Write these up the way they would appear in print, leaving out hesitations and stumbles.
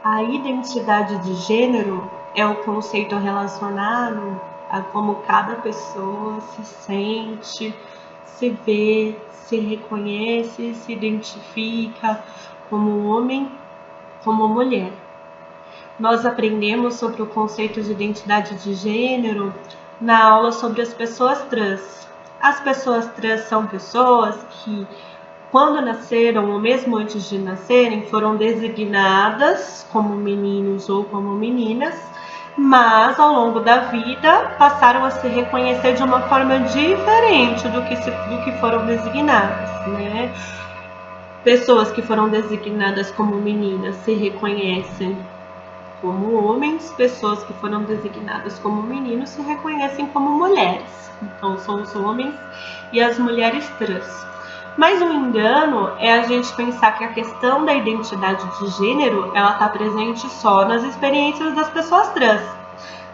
A identidade de gênero é o conceito relacionado a como cada pessoa se sente, se vê, se reconhece, se identifica como homem, como mulher. Nós aprendemos sobre o conceito de identidade de gênero na aula sobre as pessoas trans. As pessoas trans são pessoas que, quando nasceram ou mesmo antes de nascerem, foram designadas como meninos ou como meninas, mas ao longo da vida passaram a se reconhecer de uma forma diferente do que foram designadas, né? Pessoas que foram designadas como meninas se reconhecem como homens, pessoas que foram designadas como meninos se reconhecem como mulheres. Então são os homens e as mulheres trans. Mas o engano é a gente pensar que a questão da identidade de gênero ela está presente só nas experiências das pessoas trans.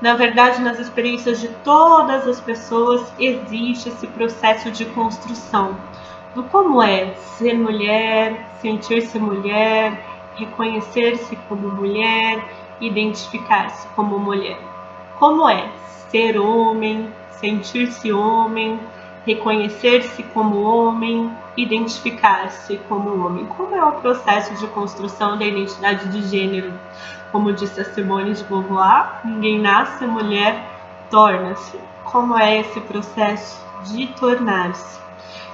Na verdade, nas experiências de todas as pessoas existe esse processo de construção do como é ser mulher, sentir-se mulher, reconhecer-se como mulher, identificar-se como mulher. Como é ser homem, sentir-se homem, reconhecer-se como homem, identificar-se como homem. Como é o processo de construção da identidade de gênero? Como disse a Simone de Beauvoir, ninguém nasce mulher, torna-se. Como é esse processo de tornar-se?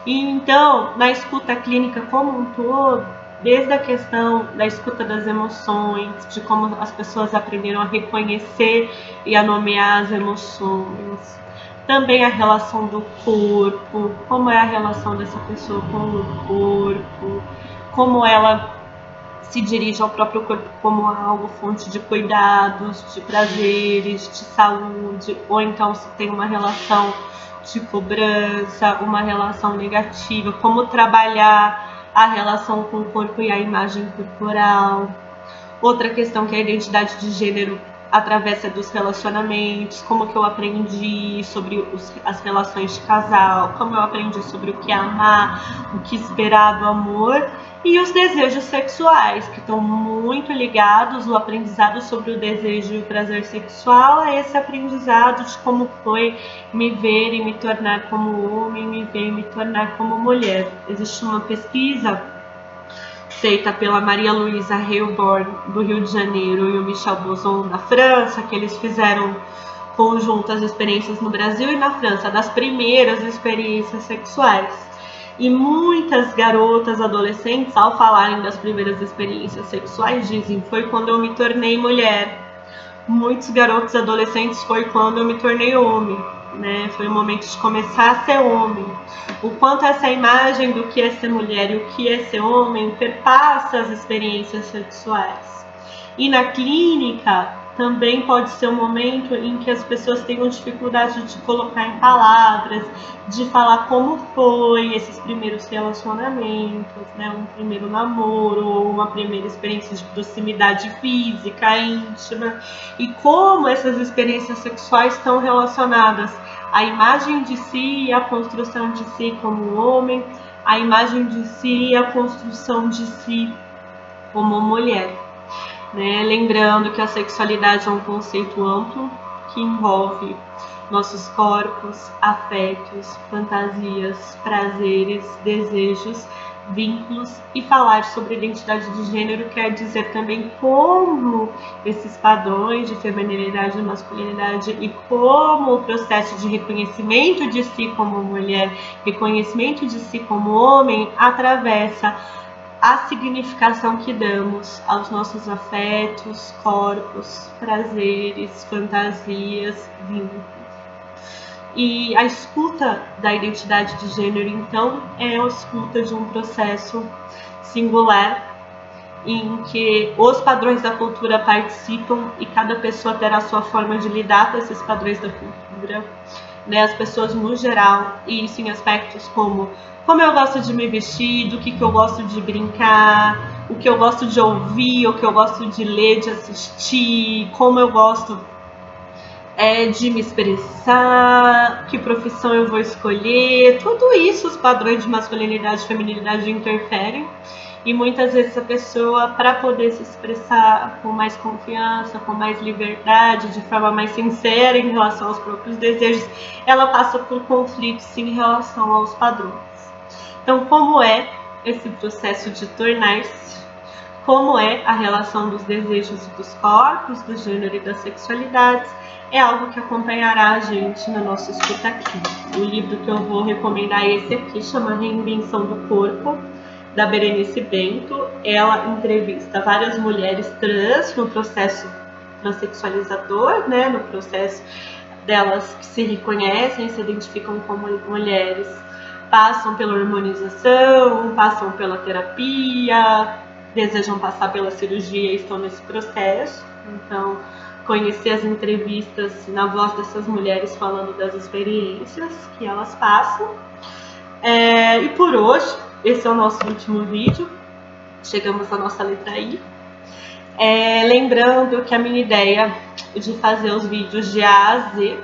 E então, na escuta clínica como um todo, desde a questão da escuta das emoções, de como as pessoas aprenderam a reconhecer e a nomear as emoções, também a relação do corpo, como é a relação dessa pessoa com o corpo, como ela se dirige ao próprio corpo como algo fonte de cuidados, de prazeres, de saúde, ou então se tem uma relação de cobrança, uma relação negativa, como trabalhar a relação com o corpo e a imagem corporal. Outra questão que a identidade de gênero atravessa dos relacionamentos, como que eu aprendi sobre as relações de casal, como eu aprendi sobre o que é amar, o que esperar do amor, e os desejos sexuais, que estão muito ligados, o aprendizado sobre o desejo e o prazer sexual a esse aprendizado de como foi me ver e me tornar como homem, me ver e me tornar como mulher. Existe uma pesquisa feita pela Maria Luísa Heilborn, do Rio de Janeiro, e o Michel Boson, da França, que eles fizeram conjuntas experiências no Brasil e na França, das primeiras experiências sexuais. E muitas garotas, adolescentes, ao falarem das primeiras experiências sexuais, dizem: foi quando eu me tornei mulher. Muitos garotos adolescentes: foi quando eu me tornei homem. Né? Foi o momento de começar a ser homem. O quanto essa imagem do que é ser mulher e o que é ser homem perpassa as experiências sexuais. E na clínica também pode ser um momento em que as pessoas tenham dificuldade de colocar em palavras, de falar como foi esses primeiros relacionamentos, né? Um primeiro namoro ou uma primeira experiência de proximidade física, íntima, e como essas experiências sexuais estão relacionadas à imagem de si e à construção de si como homem, à imagem de si e à construção de si como mulher. Né? Lembrando que a sexualidade é um conceito amplo que envolve nossos corpos, afetos, fantasias, prazeres, desejos, vínculos, e falar sobre identidade de gênero quer dizer também como esses padrões de feminilidade e masculinidade e como o processo de reconhecimento de si como mulher, reconhecimento de si como homem atravessa a significação que damos aos nossos afetos, corpos, prazeres, fantasias, vínculos. E a escuta da identidade de gênero, então, é a escuta de um processo singular em que os padrões da cultura participam e cada pessoa terá a sua forma de lidar com esses padrões da cultura, né? As pessoas no geral, e isso em aspectos como eu gosto de me vestir, do que eu gosto de brincar, o que eu gosto de ouvir, o que eu gosto de ler, de assistir, como eu gosto de me expressar, que profissão eu vou escolher, tudo isso os padrões de masculinidade e feminilidade interferem. E muitas vezes a pessoa, para poder se expressar com mais confiança, com mais liberdade, de forma mais sincera em relação aos próprios desejos, ela passa por conflitos em relação aos padrões. Então, como é esse processo de tornar-se? Como é a relação dos desejos e dos corpos, do gênero e das sexualidades? É algo que acompanhará a gente na nossa escuta aqui. O livro que eu vou recomendar é esse aqui, chama Reinvenção do Corpo, da Berenice Bento. Ela entrevista várias mulheres trans no processo transexualizador, né, no processo delas que se reconhecem, se identificam como mulheres, passam pela hormonização, passam pela terapia, desejam passar pela cirurgia e estão nesse processo. Então, conhecer as entrevistas na voz dessas mulheres falando das experiências que elas passam. E por hoje, esse é o nosso último vídeo. Chegamos à nossa letra I. Lembrando que a minha ideia de fazer os vídeos de A a Z,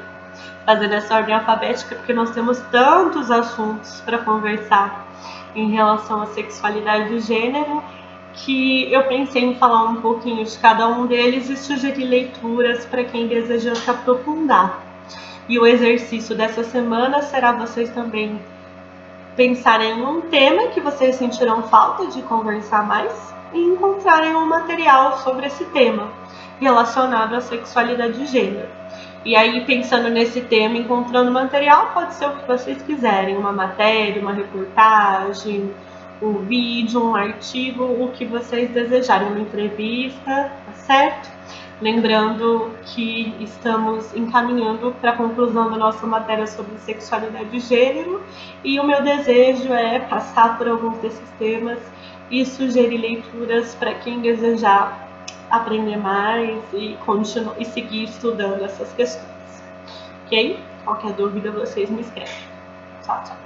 fazer nessa ordem alfabética, porque nós temos tantos assuntos para conversar em relação à sexualidade e gênero, que eu pensei em falar um pouquinho de cada um deles e sugerir leituras para quem deseja se aprofundar. E o exercício dessa semana será vocês também pensarem em um tema que vocês sentirão falta de conversar mais e encontrarem um material sobre esse tema relacionado à sexualidade e gênero. E aí, pensando nesse tema, encontrando material, pode ser o que vocês quiserem, uma matéria, uma reportagem, um vídeo, um artigo, o que vocês desejarem, uma entrevista, tá certo? Lembrando que estamos encaminhando para a conclusão da nossa matéria sobre sexualidade e gênero, e o meu desejo é passar por alguns desses temas e sugerir leituras para quem desejar aprender mais e seguir estudando essas questões. Ok? Qualquer dúvida vocês me escrevem. Tchau, tchau.